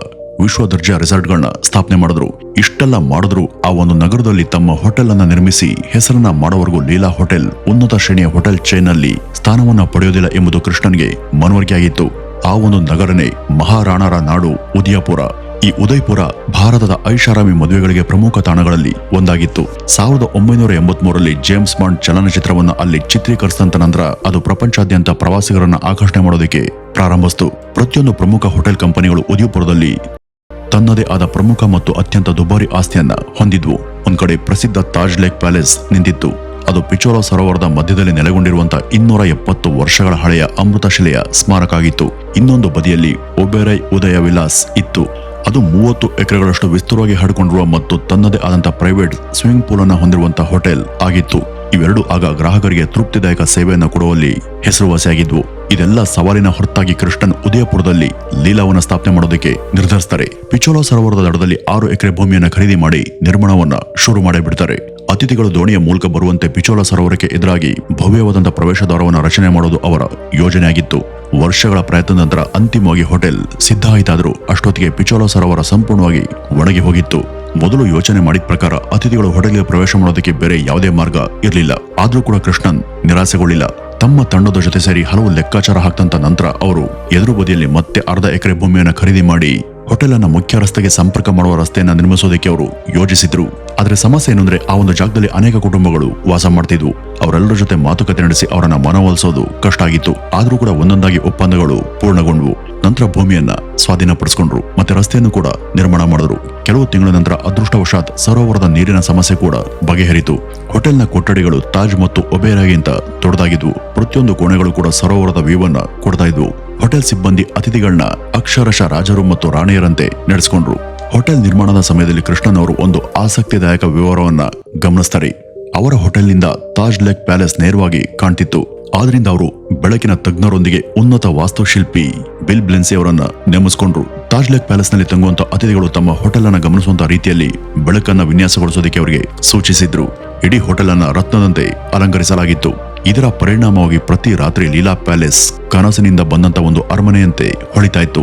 ವಿಶ್ವ ದರ್ಜೆಯ ರೆಸಾರ್ಟ್ಗಳನ್ನ ಸ್ಥಾಪನೆ ಮಾಡಿದ್ರು. ಇಷ್ಟೆಲ್ಲ ಮಾಡಿದ್ರು ಆ ಒಂದು ನಗರದಲ್ಲಿ ತಮ್ಮ ಹೋಟೆಲ್ ಅನ್ನ ನಿರ್ಮಿಸಿ ಹೆಸರನ್ನ ಮಾಡೋವರೆಗೂ ಲೀಲಾ ಹೋಟೆಲ್ ಉನ್ನತ ಶ್ರೇಣಿಯ ಹೋಟೆಲ್ ಚೈನ್ ನಲ್ಲಿ ಸ್ಥಾನವನ್ನ ಪಡೆಯೋದಿಲ್ಲ ಎಂಬುದು ಕೃಷ್ಣನ್ಗೆ ಮನವರಿಕೆಯಾಗಿತ್ತು. ಆ ಒಂದು ನಗರನೇ ಮಹಾರಾಣರ ನಾಡು ಉದಯಪುರ. ಈ ಉದಯ್ಪುರ ಭಾರತದ ಐಷಾರಾಮಿ ಮದುವೆಗಳಿಗೆ ಪ್ರಮುಖ ತಾಣಗಳಲ್ಲಿ ಒಂದಾಗಿತ್ತು. 1983ರಲ್ಲಿ ಜೇಮ್ಸ್ ಬಾಂಡ್ ಚಲನಚಿತ್ರವನ್ನು ಅಲ್ಲಿ ಚಿತ್ರೀಕರಿಸಿದ ನಂತರ ಅದು ಪ್ರಪಂಚಾದ್ಯಂತ ಪ್ರವಾಸಿಗರನ್ನ ಆಕರ್ಷಣೆ ಮಾಡೋದಕ್ಕೆ ಪ್ರಾರಂಭಿಸಿತು. ಪ್ರತಿಯೊಂದು ಪ್ರಮುಖ ಹೋಟೆಲ್ ಕಂಪನಿಗಳು ಉದಯಪುರದಲ್ಲಿ ತನ್ನದೇ ಆದ ಪ್ರಮುಖ ಮತ್ತು ಅತ್ಯಂತ ದುಬಾರಿ ಆಸ್ತಿಯನ್ನ ಹೊಂದಿದ್ವು. ಒಂದ್ ಕಡೆ ಪ್ರಸಿದ್ಧ ತಾಜ್ ಲೇಕ್ ಪ್ಯಾಲೇಸ್ ನಿಂತಿತ್ತು. ಅದು ಪಿಚೋಲಾ ಸರೋವರದ ಮಧ್ಯದಲ್ಲಿ ನೆಲೆಗೊಂಡಿರುವಂತಹ 270 ವರ್ಷಗಳ ಹಳೆಯ ಅಮೃತಶಿಲೆಯ ಸ್ಮಾರಕ ಆಗಿತ್ತು. ಇನ್ನೊಂದು ಬದಿಯಲ್ಲಿ ಒಬೆರೈ ಉದಯ ವಿಲಾಸ್ ಇತ್ತು. ಅದು 30 ಎಕರೆಗಳಷ್ಟು ವಿಸ್ತೃತವಾಗಿ ಹರಡಿಕೊಂಡಿರುವ ಮತ್ತು ತನ್ನದೇ ಆದಂತಹ ಪ್ರೈವೇಟ್ ಸ್ವಿಮ್ಮಿಂಗ್ ಪೂಲ್ ಅನ್ನು ಹೊಂದಿರುವಂತಹ ಹೋಟೆಲ್ ಆಗಿತ್ತು. ಇವೆರಡು ಆಗ ಗ್ರಾಹಕರಿಗೆ ತೃಪ್ತಿದಾಯಕ ಸೇವೆಯನ್ನು ಕೊಡುವಲ್ಲಿ ಹೆಸರುವಾಸಿಯಾಗಿದ್ವು. ಇದೆಲ್ಲ ಸವಾಲಿನ ಹೊರತಾಗಿ ಕೃಷ್ಣನ್ ಉದಯಪುರದಲ್ಲಿ ಲೀಲಾವನ್ನ ಸ್ಥಾಪನೆ ಮಾಡೋದಕ್ಕೆ ನಿರ್ಧರಿಸ್ತಾರೆ. ಪಿಚೋಲಾ ಸರೋವರದ ದಡದಲ್ಲಿ 6 ಎಕರೆ ಭೂಮಿಯನ್ನು ಖರೀದಿ ಮಾಡಿ ನಿರ್ಮಾಣವನ್ನ ಶುರು ಮಾಡಿ ಬಿಡ್ತಾರೆ. ಅತಿಥಿಗಳು ದೋಣಿಯ ಮೂಲಕ ಬರುವಂತೆ ಪಿಚೋಲಾ ಸರೋವರಕ್ಕೆ ಎದುರಾಗಿ ಭವ್ಯವಾದಂತಹ ಪ್ರವೇಶ ದ್ವಾರವನ್ನು ರಚನೆ ಮಾಡೋದು ಅವರ ಯೋಜನೆಯಾಗಿತ್ತು. ವರ್ಷಗಳ ಪ್ರಯತ್ನದ ನಂತರ ಅಂತಿಮವಾಗಿ ಹೋಟೆಲ್ ಸಿದ್ಧ ಆಯಿತಾದರೂ ಅಷ್ಟೊತ್ತಿಗೆ ಪಿಚೋಲಾ ಸರೋವರ ಸಂಪೂರ್ಣವಾಗಿ ಒಣಗಿ ಹೋಗಿತ್ತು. ಮೊದಲು ಯೋಚನೆ ಮಾಡಿದ ಪ್ರಕಾರ ಅತಿಥಿಗಳು ಹೋಟೆಲ್ಗೆ ಪ್ರವೇಶ ಮಾಡೋದಕ್ಕೆ ಬೇರೆ ಯಾವುದೇ ಮಾರ್ಗ ಇರಲಿಲ್ಲ. ಆದ್ರೂ ಕೂಡ ಕೃಷ್ಣನ್ ನಿರಾಸೆಗೊಳ್ಳಿಲ್ಲ. ತಮ್ಮ ತಂಡದ ಜೊತೆ ಸೇರಿ ಹಲವು ಲೆಕ್ಕಾಚಾರ ಹಾಕ್ತಂತ ನಂತರ ಅವರು ಎದುರು ಬದಿಯಲ್ಲಿ ಮತ್ತೆ 1/2 ಎಕರೆ ಭೂಮಿಯನ್ನು ಖರೀದಿ ಮಾಡಿ ಹೋಟೆಲ್ ಅನ್ನ ಮುಖ್ಯ ರಸ್ತೆಗೆ ಸಂಪರ್ಕ ಮಾಡುವ ರಸ್ತೆಯನ್ನ ನಿರ್ಮಿಸೋದಕ್ಕೆ ಅವರು ಯೋಜಿಸಿದ್ರು. ಆದ್ರೆ ಸಮಸ್ಯೆ ಏನಂದ್ರೆ ಆ ಒಂದು ಜಾಗದಲ್ಲಿ ಅನೇಕ ಕುಟುಂಬಗಳು ವಾಸ ಮಾಡ್ತಿದ್ವು. ಅವರೆಲ್ಲರ ಜೊತೆ ಮಾತುಕತೆ ನಡೆಸಿ ಅವರನ್ನ ಮನವೊಲಿಸೋದು ಕಷ್ಟ ಆಗಿತ್ತು. ಆದ್ರೂ ಕೂಡ ಒಂದೊಂದಾಗಿ ಒಪ್ಪಂದಗಳು ಪೂರ್ಣಗೊಂಡ್ವು. ನಂತರ ಭೂಮಿಯನ್ನ ಸ್ವಾಧೀನಪಡಿಸಿಕೊಂಡ್ರು ಮತ್ತೆ ರಸ್ತೆಯನ್ನು ಕೂಡ ನಿರ್ಮಾಣ ಮಾಡಿದ್ರು. ಕೆಲವು ತಿಂಗಳ ನಂತರ ಅದೃಷ್ಟವಶಾತ್ ಸರೋವರದ ನೀರಿನ ಸಮಸ್ಯೆ ಕೂಡ ಬಗೆಹರಿತು. ಹೋಟೆಲ್ನ ಕೊಠಡಿಗಳು ತಾಜ್ ಮತ್ತು ಒಬೇರಾಗಿಂತ ದೊಡ್ಡದಾಗಿದ್ವು. ಪ್ರತಿಯೊಂದು ಕೋಣೆಗಳು ಕೂಡ ಸರೋವರದ ವ್ಯೂವನ್ನ ಕೊಡ್ತಾ ಇದ್ವು. ಹೋಟೆಲ್ ಸಿಬ್ಬಂದಿ ಅತಿಥಿಗಳನ್ನ ಅಕ್ಷರಶಃ ರಾಜರು ಮತ್ತು ರಾಣಿಯರಂತೆ ನಡೆಸಿಕೊಂಡ್ರು. ಹೋಟೆಲ್ ನಿರ್ಮಾಣದ ಸಮಯದಲ್ಲಿ ಕೃಷ್ಣನ್ ಅವರು ಒಂದು ಆಸಕ್ತಿದಾಯಕ ವಿವರವನ್ನ ಗಮನಿಸ್ತಾರೆ. ಅವರ ಹೋಟೆಲ್ನಿಂದ ತಾಜ್ ಲೇಕ್ ಪ್ಯಾಲೇಸ್ ನೇರವಾಗಿ ಕಾಣ್ತಿತ್ತು. ಆದ್ರಿಂದ ಅವರು ಬೆಳಕಿನ ತಜ್ಞರೊಂದಿಗೆ ಉನ್ನತ ವಾಸ್ತುಶಿಲ್ಪಿ ಬಿಲ್ ಬ್ಲೆನ್ಸಿ ಅವರನ್ನ ನೇಮಿಸಿಕೊಂಡ್ರು. ತಾಜ್ ಲೇಕ್ ಪ್ಯಾಲೇಸ್ ನಲ್ಲಿ ತಂಗುವಂತ ಅತಿಥಿಗಳು ತಮ್ಮ ಹೋಟೆಲ್ ಅನ್ನ ಗಮನಿಸುವಂತ ರೀತಿಯಲ್ಲಿ ಬೆಳಕನ್ನ ವಿನ್ಯಾಸಗೊಳಿಸೋದಕ್ಕೆ ಅವರಿಗೆ ಸೂಚಿಸಿದ್ರು. ಇಡೀ ಹೋಟೆಲ್ ಅನ್ನ ರತ್ನದಂತೆ ಅಲಂಕರಿಸಲಾಗಿತ್ತು. ಇದರ ಪರಿಣಾಮವಾಗಿ ಪ್ರತಿ ರಾತ್ರಿ ಲೀಲಾ ಪ್ಯಾಲೇಸ್ ಕನಸಿನಿಂದ ಬಂದಂತ ಒಂದು ಅರಮನೆಯಂತೆ ಹೊಳಿತಾ ಇತ್ತು.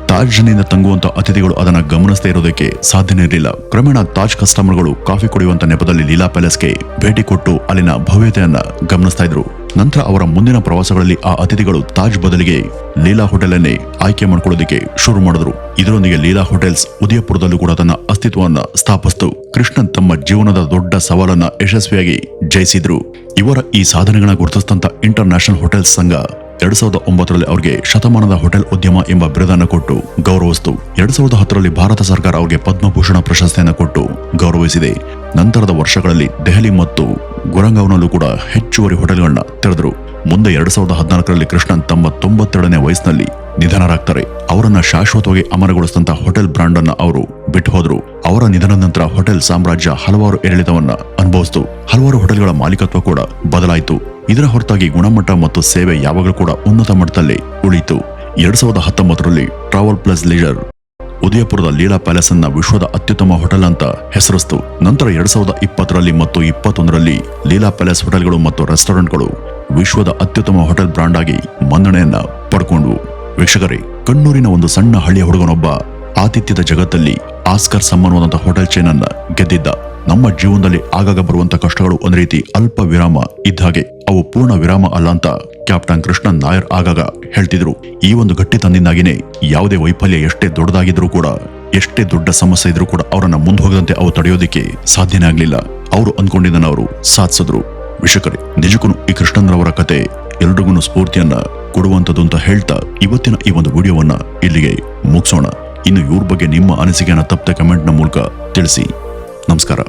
ತಾಜ್ನಿಂದ ತಂಗುವಂತ ಅತಿಥಿಗಳು ಅದನ್ನ ಗಮನಿಸದೇ ಇರೋದಕ್ಕೆ ಸಾಧ್ಯನೇ ಇರಲಿಲ್ಲ. ಕ್ರಮೇಣ ತಾಜ್ ಕಸ್ಟಮರ್ಗಳು ಕಾಫಿ ಕುಡಿಯುವಂತ ನೆಪದಲ್ಲಿ ಲೀಲಾ ಪ್ಯಾಲೇಸ್ಗೆ ಭೇಟಿ ಕೊಟ್ಟು ಅಲ್ಲಿನ ಭವ್ಯತೆಯನ್ನ ಗಮನಿಸ್ತಾ ಇದ್ರು. ನಂತರ ಅವರ ಮುಂದಿನ ಪ್ರವಾಸಗಳಲ್ಲಿ ಆ ಅತಿಥಿಗಳು ತಾಜ್ ಬದಲಿಗೆ ಲೀಲಾ ಹೋಟೆಲ್ ಅನ್ನೇ ಆಯ್ಕೆ ಮಾಡ್ಕೊಳ್ಳೋದಕ್ಕೆ ಶುರು ಮಾಡಿದ್ರು. ಇದರೊಂದಿಗೆ ಲೀಲಾ ಹೋಟೆಲ್ಸ್ ಉದಯಪುರದಲ್ಲೂ ಕೂಡ ತನ್ನ ಅಸ್ತಿತ್ವವನ್ನ ಸ್ಥಾಪಿಸಿತು. ಕೃಷ್ಣನ್ ತಮ್ಮ ಜೀವನದ ದೊಡ್ಡ ಸವಾಲನ್ನ ಯಶಸ್ವಿಯಾಗಿ ಜಯಿಸಿದ್ರು. ಇವರ ಈ ಸಾಧನೆಗಳನ್ನ ಗುರುತಿಸಿದಂತ ಇಂಟರ್ ನ್ಯಾಷನಲ್ ಹೋಟೆಲ್ಸ್ ಸಂಘ 2009ರಲ್ಲಿ ಅವರಿಗೆ ಶತಮಾನದ ಹೋಟೆಲ್ ಉದ್ಯಮ ಎಂಬ ಬಿರುದನ್ನು ಕೊಟ್ಟು ಗೌರವಿಸಿತು. 2010ರಲ್ಲಿ ಭಾರತ ಸರ್ಕಾರ ಅವರಿಗೆ ಪದ್ಮಭೂಷಣ ಪ್ರಶಸ್ತಿಯನ್ನು ಕೊಟ್ಟು ಗೌರವಿಸಿದೆ. ನಂತರದ ವರ್ಷಗಳಲ್ಲಿ ದೆಹಲಿ ಮತ್ತು ಗುರಂಗಾವ್ನಲ್ಲೂ ಕೂಡ ಹೆಚ್ಚುವರಿ ಹೋಟೆಲ್ಗಳನ್ನ ತೆರೆದರು. ಮುಂದೆ 2014ರಲ್ಲಿ ಕೃಷ್ಣನ್ ತಮ್ಮ 92ನೇ ವಯಸ್ಸಿನಲ್ಲಿ ನಿಧನರಾಗ್ತಾರೆ. ಅವರನ್ನ ಶಾಶ್ವತವಾಗಿ ಅಮರಗೊಳಿಸಿದಂತ ಹೋಟೆಲ್ ಬ್ರಾಂಡ್ ಅನ್ನ ಅವರು ಬಿಟ್ಟು ಹೋದ್ರು. ಅವರ ನಿಧನದ ನಂತರ ಹೋಟೆಲ್ ಸಾಮ್ರಾಜ್ಯ ಹಲವಾರು ಏರಿಳಿತವನ್ನ ಅನುಭವಿಸಿತು. ಹಲವಾರು ಹೋಟೆಲ್ಗಳ ಮಾಲೀಕತ್ವ ಕೂಡ ಬದಲಾಯಿತು. ಇದರ ಹೊರತಾಗಿ ಗುಣಮಟ್ಟ ಮತ್ತು ಸೇವೆ ಯಾವಾಗಲೂ ಕೂಡ ಉನ್ನತ ಮಟ್ಟದಲ್ಲಿ ಉಳಿಯಿತು. 2019ರಲ್ಲಿ ಟ್ರಾವೆಲ್ ಪ್ಲಸ್ ಲೀಜರ್ ಉದಯಪುರದ ಲೀಲಾ ಪ್ಯಾಲೇಸ್ ಅನ್ನ ವಿಶ್ವದ ಅತ್ಯುತ್ತಮ ಹೋಟೆಲ್ ಅಂತ ಹೆಸರಿಸಿತು. ನಂತರ 2020ರಲ್ಲಿ ಮತ್ತು 2021ರಲ್ಲಿ ಲೀಲಾ ಪ್ಯಾಲೇಸ್ ಹೋಟೆಲ್ಗಳು ಮತ್ತು ರೆಸ್ಟೋರೆಂಟ್ಗಳು ವಿಶ್ವದ ಅತ್ಯುತ್ತಮ ಹೋಟೆಲ್ ಬ್ರಾಂಡ್ ಆಗಿ ಮನ್ನಣೆಯನ್ನ ಪಡ್ಕೊಂಡ್ವು. ವೀಕ್ಷಕರೇ, ಕಣ್ಣೂರಿನ ಒಂದು ಸಣ್ಣ ಹಳ್ಳಿಯ ಹುಡುಗನೊಬ್ಬ ಆತಿಥ್ಯದ ಜಗತ್ತಲ್ಲಿ ಆಸ್ಕರ್ ಸಮ್ಮಾನವಾದಂತಹ ಹೋಟೆಲ್ ಚೈನ್ ಅನ್ನ ಗೆದ್ದಿದ್ದ. ನಮ್ಮ ಜೀವನದಲ್ಲಿ ಆಗಾಗ ಬರುವಂತ ಕಷ್ಟಗಳು ಒಂದ್ ರೀತಿ ಅಲ್ಪ ವಿರಾಮ ಇದ್ದ ಹಾಗೆ, ಅವು ಪೂರ್ಣ ವಿರಾಮ ಅಲ್ಲ ಅಂತ ಕ್ಯಾಪ್ಟನ್ ಕೃಷ್ಣನ್ ನಾಯರ್ ಆಗಾಗ ಹೇಳ್ತಿದ್ರು. ಈ ಒಂದು ಗಟ್ಟಿತನದಿಂದಾಗಿನೇ ಯಾವುದೇ ವೈಫಲ್ಯ ಎಷ್ಟೇ ದೊಡ್ಡದಾಗಿದ್ರೂ ಕೂಡ, ಎಷ್ಟೇ ದೊಡ್ಡ ಸಮಸ್ಯೆ ಇದ್ರೂ ಕೂಡ ಅವರನ್ನ ಮುಂದೆ ಹೋಗದಂತೆ ಅವು ತಡೆಯೋದಿಕ್ಕೆ ಸಾಧ್ಯನೇ ಆಗ್ಲಿಲ್ಲ. ಅವರು ಅಂದ್ಕೊಂಡಿದ್ದನ್ನ ಅವರು ಸಾಧಿಸಿದ್ರು. ವೀಕ್ಷಕರೇ, ನಿಜಕ್ಕೂ ಈ ಕೃಷ್ಣನ್ರವರ ಕತೆ ಎಲ್ರಿಗೂ ಸ್ಫೂರ್ತಿಯನ್ನ ಕೊಡುವಂಥದ್ದು ಅಂತ ಹೇಳ್ತಾ ಇವತ್ತಿನ ಈ ಒಂದು ವಿಡಿಯೋವನ್ನ ಇಲ್ಲಿಗೆ ಮುಗಿಸೋಣ. ಇನ್ನು ಇವ್ರ ಬಗ್ಗೆ ನಿಮ್ಮ ಅನಿಸಿಕೆಯನ್ನ ತಪ್ಪದೆ ಕಮೆಂಟ್ನ ಮೂಲಕ ತಿಳಿಸಿ. ನಮಸ್ಕಾರ.